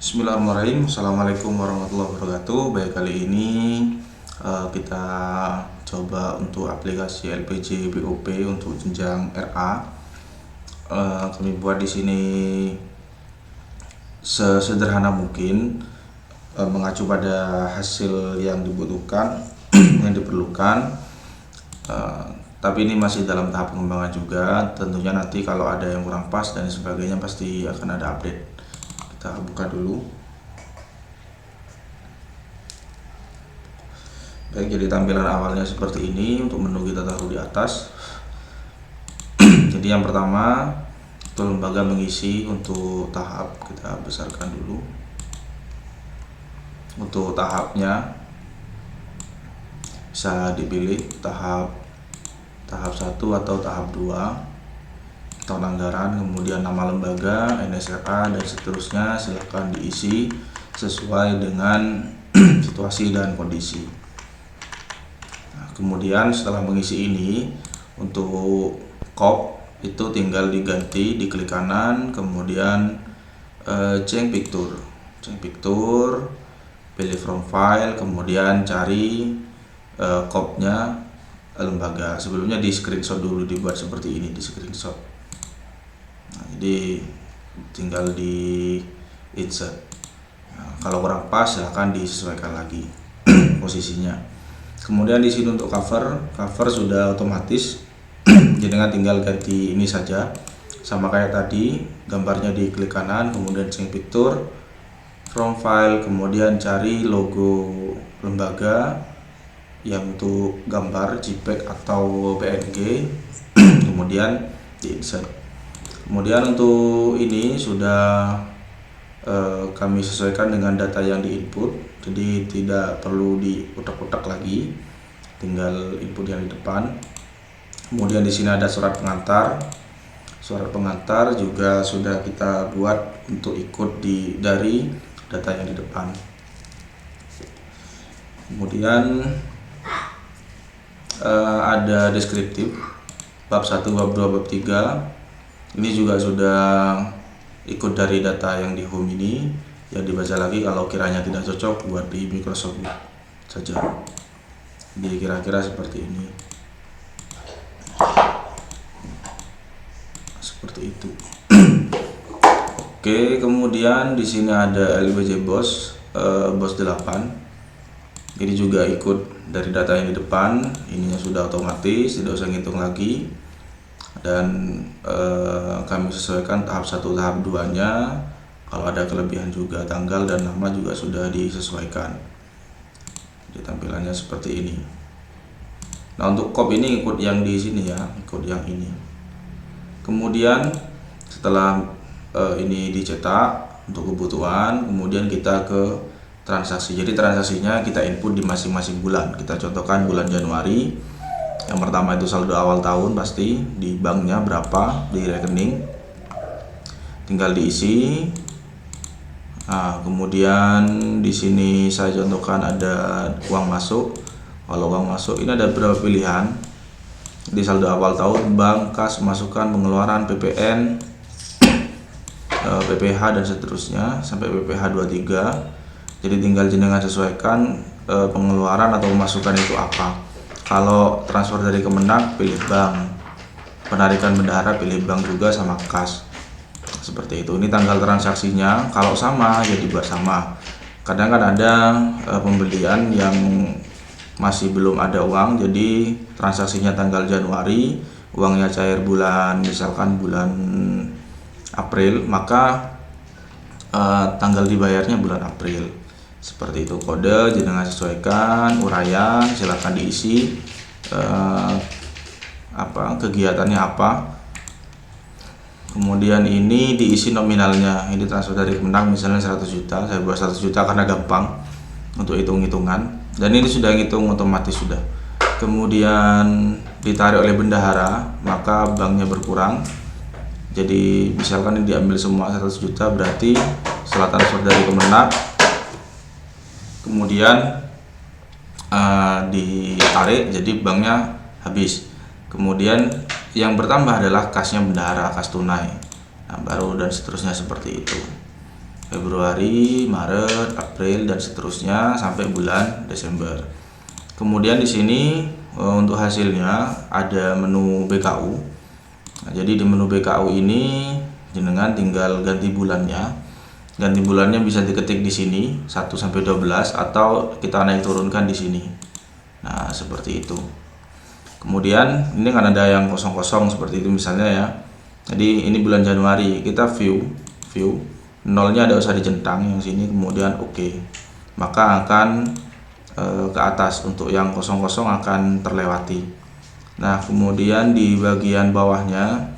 Bismillahirrahmanirrahim. Assalamualaikum warahmatullahi wabarakatuh. Baik, kali ini kita coba untuk aplikasi LPG BOP untuk jenjang RA. Kami buat di sini sesederhana mungkin, mengacu pada hasil yang dibutuhkan, yang diperlukan. Tapi ini masih dalam tahap pengembangan juga. Tentunya nanti kalau ada yang kurang pas dan sebagainya pasti akan ada update. Kita buka dulu. Baik, jadi tampilan awalnya seperti ini. Untuk menu kita taruh di atas. Jadi yang pertama itu lembaga mengisi. Untuk tahap kita besarkan dulu. Untuk tahapnya bisa dipilih tahap 1 atau tahap 2 atau anggaran, kemudian nama lembaga, NSRA dan seterusnya. Silahkan diisi sesuai dengan situasi dan kondisi. Nah, kemudian setelah mengisi ini, untuk COP itu tinggal diganti, diklik kanan, kemudian change picture, pilih from file, kemudian cari COP-nya lembaga. Sebelumnya di screenshot dulu, dibuat seperti ini, di screenshot. Nah, jadi tinggal di insert. Nah, kalau kurang pas silahkan disesuaikan lagi posisinya. Kemudian di sini untuk cover sudah otomatis. Jadi tinggal ganti ini saja, sama kayak tadi, gambarnya diklik kanan, kemudian change picture, from file, kemudian cari logo lembaga yang untuk gambar JPEG atau PNG, kemudian di insert. Kemudian untuk ini sudah kami sesuaikan dengan data yang diinput, jadi tidak perlu diutak-utak lagi, tinggal input yang di depan. Kemudian di sini ada surat pengantar. Surat pengantar juga sudah kita buat untuk ikut dari data yang di depan. Kemudian ada deskriptif bab 1, bab 2, bab 3. Ini juga sudah ikut dari data yang di home ini, yang dibaca lagi kalau kiranya tidak cocok buat di Microsoft saja. Jadi kira-kira seperti ini, seperti itu. Oke, kemudian di sini ada LPG BOS 8. Ini juga ikut dari data yang di depan. Ininya sudah otomatis, tidak usah ngitung lagi. Dan kami sesuaikan tahap 1, tahap 2-nya. Kalau ada kelebihan juga, tanggal dan nama juga sudah disesuaikan. Jadi tampilannya seperti ini. Nah, untuk COP ini ikut yang di sini ya, ikut yang ini. Kemudian setelah ini dicetak untuk kebutuhan, kemudian kita ke transaksi. Jadi transaksinya kita input di masing-masing bulan. Kita contohkan bulan Januari. Yang pertama itu saldo awal tahun, pasti di banknya berapa, di rekening tinggal diisi. Nah, kemudian di sini saya contohkan ada uang masuk. Kalau uang masuk ini ada beberapa pilihan. Di saldo awal tahun, bank, kas, masukan, pengeluaran, PPN, PPH dan seterusnya sampai PPH 23. Jadi tinggal jenengan sesuaikan pengeluaran atau pemasukan itu apa. Kalau transfer dari Kemenang, pilih bank. Penarikan bendahara, pilih bank juga sama kas. Seperti itu. Ini tanggal transaksinya. Kalau sama, ya dibuat sama. Kadang kan ada pembelian yang masih belum ada uang, jadi transaksinya tanggal Januari, uangnya cair bulan, misalkan bulan April, maka tanggal dibayarnya bulan April. Seperti itu. Kode jenengan sesuaikan, uraian silahkan diisi, kegiatannya apa. Kemudian ini diisi nominalnya. Ini transfer dari Kemenang misalnya 100 juta, saya buat 100 juta karena gampang untuk hitung-hitungan, dan ini sudah ngitung otomatis sudah. Kemudian ditarik oleh bendahara, maka banknya berkurang. Jadi misalkan ini diambil semua 100 juta, berarti setelah transfer dari Kemenang kemudian ditarik, jadi banknya habis. Kemudian yang bertambah adalah kasnya bendahara, kas tunai. Nah, baru dan seterusnya seperti itu. Februari, Maret, April dan seterusnya sampai bulan Desember. Kemudian di sini untuk hasilnya ada menu BKU. Nah, jadi di menu BKU ini jenengan tinggal ganti bulannya. Ganti bulannya bisa diketik di sini 1 sampai 12 atau kita naik turunkan di sini. Nah, seperti itu. Kemudian ini kan ada yang kosong-kosong seperti itu misalnya ya. Jadi ini bulan Januari, kita view nolnya ada usah dicentang yang sini, kemudian oke. Maka akan ke atas, untuk yang kosong-kosong akan terlewati. Nah, kemudian di bagian bawahnya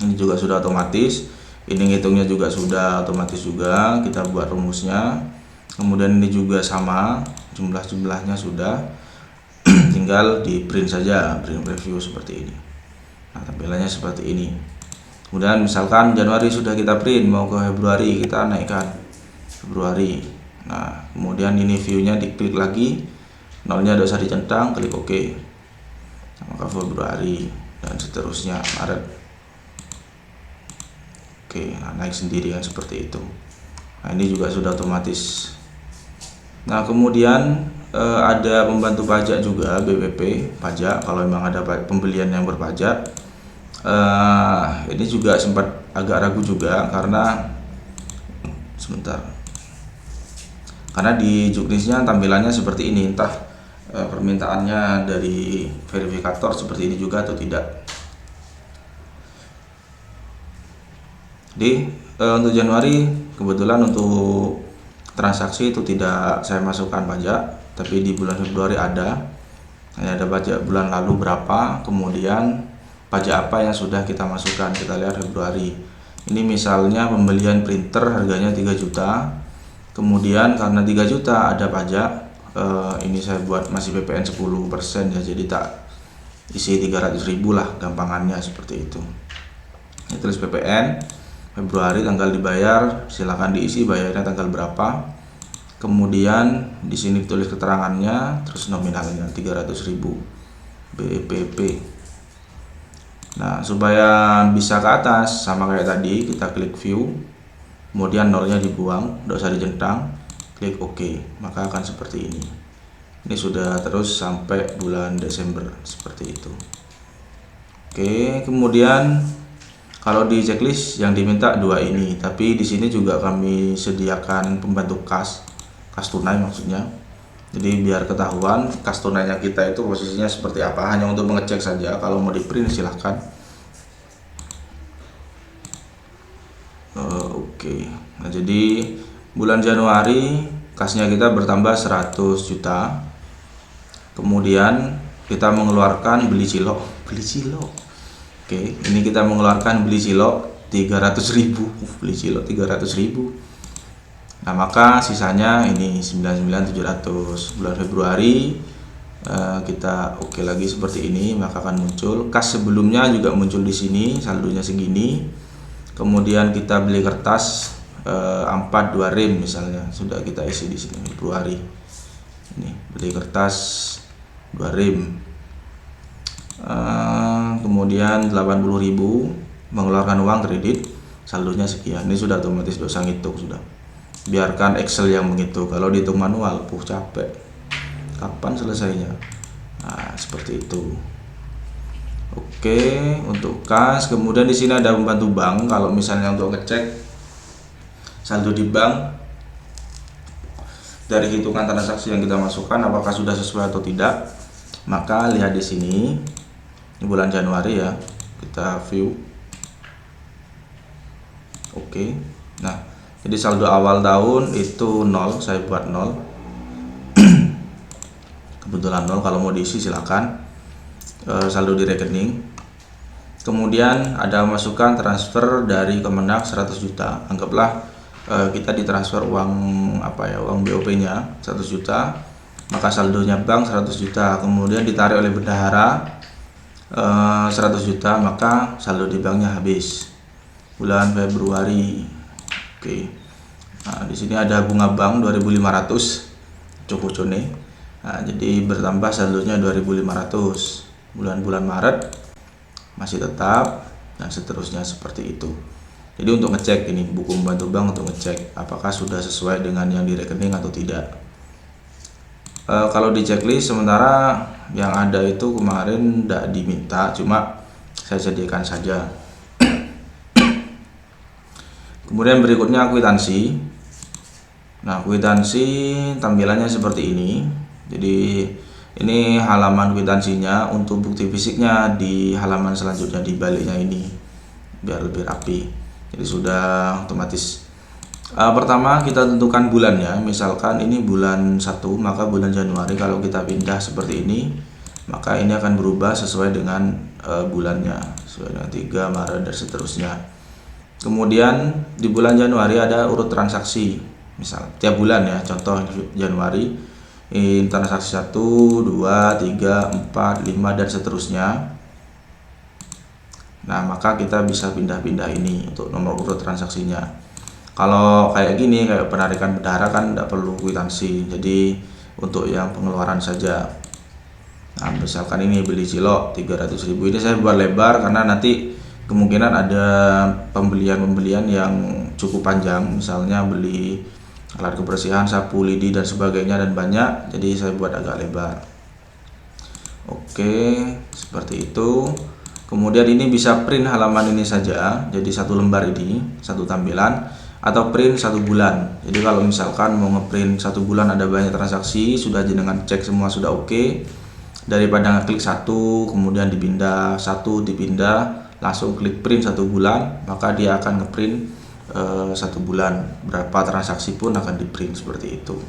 ini juga sudah otomatis. Ini ngitungnya juga sudah otomatis juga, kita buat rumusnya. Kemudian ini juga sama, jumlah-jumlahnya sudah. Tinggal di print saja, print preview seperti ini. Nah, tampilannya seperti ini. Kemudian misalkan Januari sudah kita print, mau ke Februari kita naikkan Februari. Nah, kemudian ini viewnya diklik lagi, nolnya ada usah dicentang, klik OK. Nah, maka Februari dan seterusnya Maret. Oke, nah naik sendiri kan seperti itu. Nah, ini juga sudah otomatis. Nah, kemudian ada pembantu pajak juga, BPP pajak kalau memang ada pembelian yang berpajak. Ini juga sempat agak ragu juga karena karena di juknisnya tampilannya seperti ini, entah permintaannya dari verifikator seperti ini juga atau tidak. Jadi untuk Januari kebetulan untuk transaksi itu tidak saya masukkan pajak, tapi di bulan Februari ada. Ini ada pajak bulan lalu berapa, kemudian pajak apa yang sudah kita masukkan. Kita lihat Februari. Ini misalnya pembelian printer harganya 3 juta. Kemudian karena 3 juta ada pajak, ini saya buat masih PPN 10% ya, jadi tak isi 300.000 lah gampangannya seperti itu. Ini tulis PPN Februari, tanggal dibayar, silakan diisi bayarnya tanggal berapa. Kemudian di sini tulis keterangannya, terus nominalnya 300.000 BPP. Nah, supaya bisa ke atas sama kayak tadi, kita klik view, kemudian nolnya dibuang, tidak usah dicentang, klik OK, maka akan seperti ini. Ini sudah terus sampai bulan Desember seperti itu. Oke, kemudian kalau di checklist yang diminta 2 ini, tapi di sini juga kami sediakan pembantu kas tunai maksudnya. Jadi biar ketahuan kas tunainya kita itu posisinya seperti apa, hanya untuk mengecek saja. Kalau mau di print silahkan. Oke. Nah, jadi bulan Januari kasnya kita bertambah 100 juta. Kemudian kita mengeluarkan beli cilok. Oke, ini kita mengeluarkan beli cilok 300.000. Beli cilok 300.000. Nah, maka sisanya ini 99.700. Bulan Februari kita oke lagi seperti ini, maka akan muncul kas sebelumnya juga muncul di sini, saldonya segini. Kemudian kita beli kertas A4 2 rem misalnya, sudah kita isi di sini Februari. Ini beli kertas 2 rem. Kemudian 80.000 mengeluarkan uang kredit, saldonya sekian. Ini sudah otomatis, dosa ngitung sudah. Biarkan Excel yang menghitung, kalau dihitung manual capek, kapan selesainya. Nah, seperti itu. Oke, untuk kas. Kemudian di sini ada pembantu bank, kalau misalnya untuk ngecek saldo di bank dari hitungan transaksi yang kita masukkan apakah sudah sesuai atau tidak, maka lihat di sini. Ini bulan Januari ya, kita view. Oke. Nah, jadi saldo awal tahun itu 0, saya buat 0. Kebetulan 0, kalau mau diisi silakan. Saldo di rekening. Kemudian ada masukan transfer dari Kemenak 100 juta. Anggaplah kita ditransfer uang uang BOP-nya 100 juta. Maka saldonya bank 100 juta. Kemudian ditarik oleh bendahara 100 juta, maka saldo di banknya habis. Bulan Februari. Oke. Nah, di sini ada bunga bank 2.500 cocone. Nah, jadi bertambah saldonya 2.500. Bulan Maret masih tetap dan seterusnya seperti itu. Jadi untuk ngecek ini buku membantu bank untuk ngecek apakah sudah sesuai dengan yang di rekening atau tidak. Kalau di checklist sementara yang ada itu kemarin tidak diminta, cuma saya sediakan saja. Kemudian berikutnya kwitansi. Nah, kwitansi tampilannya seperti ini. Jadi ini halaman kwitansinya, untuk bukti fisiknya di halaman selanjutnya, di baliknya ini, biar lebih rapi. Jadi sudah otomatis. Pertama kita tentukan bulannya, misalkan ini bulan 1, maka bulan Januari kalau kita pindah seperti ini, maka ini akan berubah sesuai dengan bulannya, sesuai dengan 3 Maret dan seterusnya. Kemudian di bulan Januari ada urut transaksi, misal tiap bulan ya, contoh Januari ini transaksi 1, 2, 3, 4, 5 dan seterusnya. Nah, maka kita bisa pindah-pindah ini untuk nomor urut transaksinya. Kalau kayak gini, kayak penarikan bendahara kan tidak perlu kwitansi, jadi untuk yang pengeluaran saja. Nah, misalkan ini beli cilok 300.000, ini saya buat lebar karena nanti kemungkinan ada pembelian yang cukup panjang, misalnya beli alat kebersihan, sapu lidi dan sebagainya dan banyak, jadi saya buat agak lebar. Oke, seperti itu. Kemudian ini bisa print halaman ini saja, jadi satu lembar ini, satu tampilan, atau print 1 bulan. Jadi kalau misalkan mau ngeprint 1 bulan ada banyak transaksi, sudah jenengan cek semua sudah oke, daripada ngeklik 1 kemudian dipindah, 1 dipindah, langsung klik print 1 bulan, maka dia akan ngeprint 1 bulan, berapa transaksi pun akan di print seperti itu.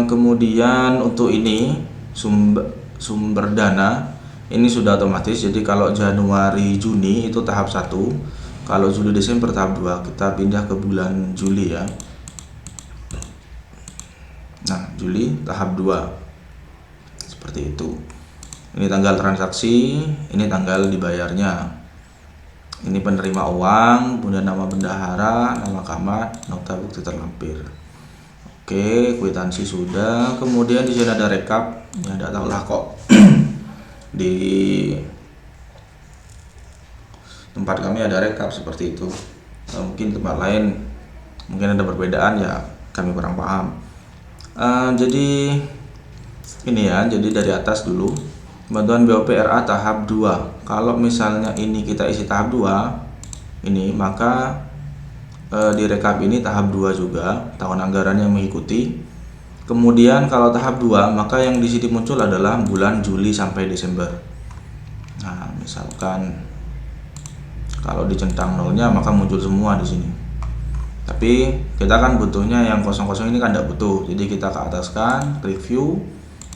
Kemudian untuk ini sumber dana ini sudah otomatis, jadi kalau Januari Juni itu tahap 1, kalau Juli Desember tahap 2. Kita pindah ke bulan Juli ya. Nah, Juli tahap 2 seperti itu. Ini tanggal transaksi, ini tanggal dibayarnya, ini penerima uang, kemudian nama bendahara, nama camat, nota bukti terlampir. Oke, kwitansi sudah. Kemudian di sini ada rekap, ya tidak tahu lah kok di tempat kami ada rekap seperti itu. Mungkin tempat lain mungkin ada perbedaan, ya kami kurang paham. Jadi ini ya, jadi dari atas dulu, bantuan BOP RA tahap 2. Kalau misalnya ini kita isi tahap 2 ini, maka di rekap ini tahap 2 juga, tahun anggarannya mengikuti. Kemudian kalau tahap 2, maka yang di sini muncul adalah bulan Juli sampai Desember. Nah, misalkan kalau dicentang nolnya maka muncul semua di sini. Tapi kita kan butuhnya yang kosong-kosong ini kan tidak butuh. Jadi kita ke atas kan, klik view,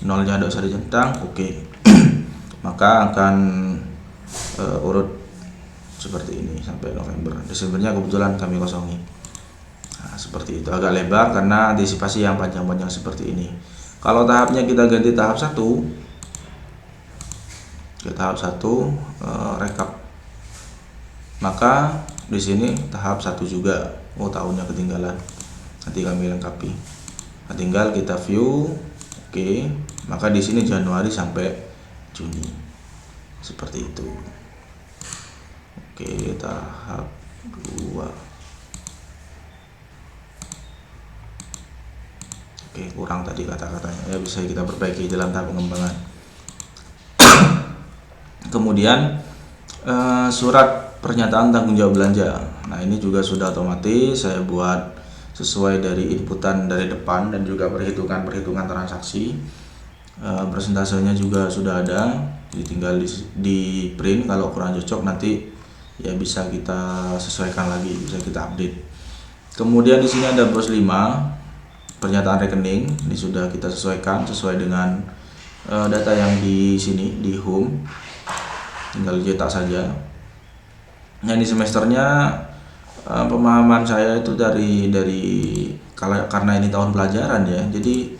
nolnya tidak usah dicentang, oke. Maka akan urut seperti ini sampai November. Desembernya kebetulan kami kosongi. Nah, seperti itu, agak lebar karena antisipasi yang panjang-panjang seperti ini. Kalau tahapnya kita ganti tahap 1 ke tahap 1 rekap, maka di sini tahap 1 juga. Oh, tahunnya ketinggalan, nanti kami lengkapi. Nah, tinggal kita view, oke. Maka di sini Januari sampai Juni seperti itu. Oke, tahap 2. Oke, kurang tadi kata-katanya, ya bisa kita perbaiki dalam tahap pengembangan. Kemudian surat pernyataan tanggung jawab belanja. Nah, ini juga sudah otomatis saya buat sesuai dari inputan dari depan dan juga perhitungan transaksi. Persentasenya juga sudah ada, jadi tinggal di print. Kalau kurang cocok nanti ya bisa kita sesuaikan lagi, bisa kita update. Kemudian di sini ada bos 5 pernyataan rekening, ini sudah kita sesuaikan sesuai dengan data yang di sini di home, tinggal cetak saja. Nah, di semesternya pemahaman saya itu dari karena ini tahun pelajaran ya, jadi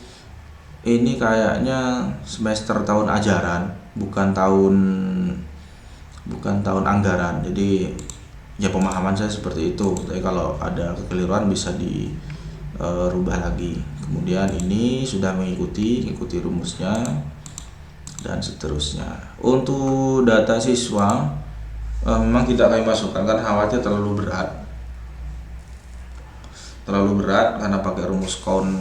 ini kayaknya semester tahun ajaran, bukan tahun anggaran. Jadi ya pemahaman saya seperti itu. Tapi kalau ada kekeliruan bisa dirubah lagi. Kemudian ini sudah mengikuti rumusnya dan seterusnya. Untuk data siswa memang tidak kami masukkan karena khawatir terlalu berat karena pakai rumus count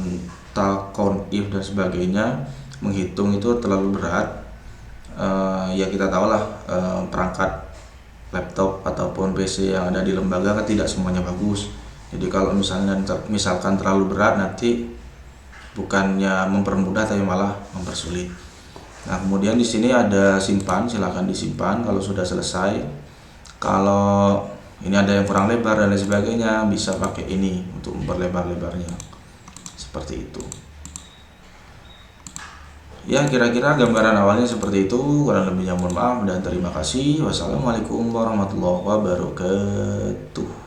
if dan sebagainya, menghitung itu terlalu berat. Ya kita tahu lah, perangkat laptop ataupun PC yang ada di lembaga kan tidak semuanya bagus. Jadi kalau misalkan terlalu berat, nanti bukannya mempermudah tapi malah mempersulit. Nah, kemudian di sini ada simpan, silahkan disimpan kalau sudah selesai. Kalau ini ada yang kurang lebar dan lain sebagainya, bisa pakai ini untuk memperlebar-lebarnya, seperti itu. Ya, kira-kira gambaran awalnya seperti itu. Kurang lebihnya mohon maaf dan terima kasih. Wassalamualaikum warahmatullahi wabarakatuh.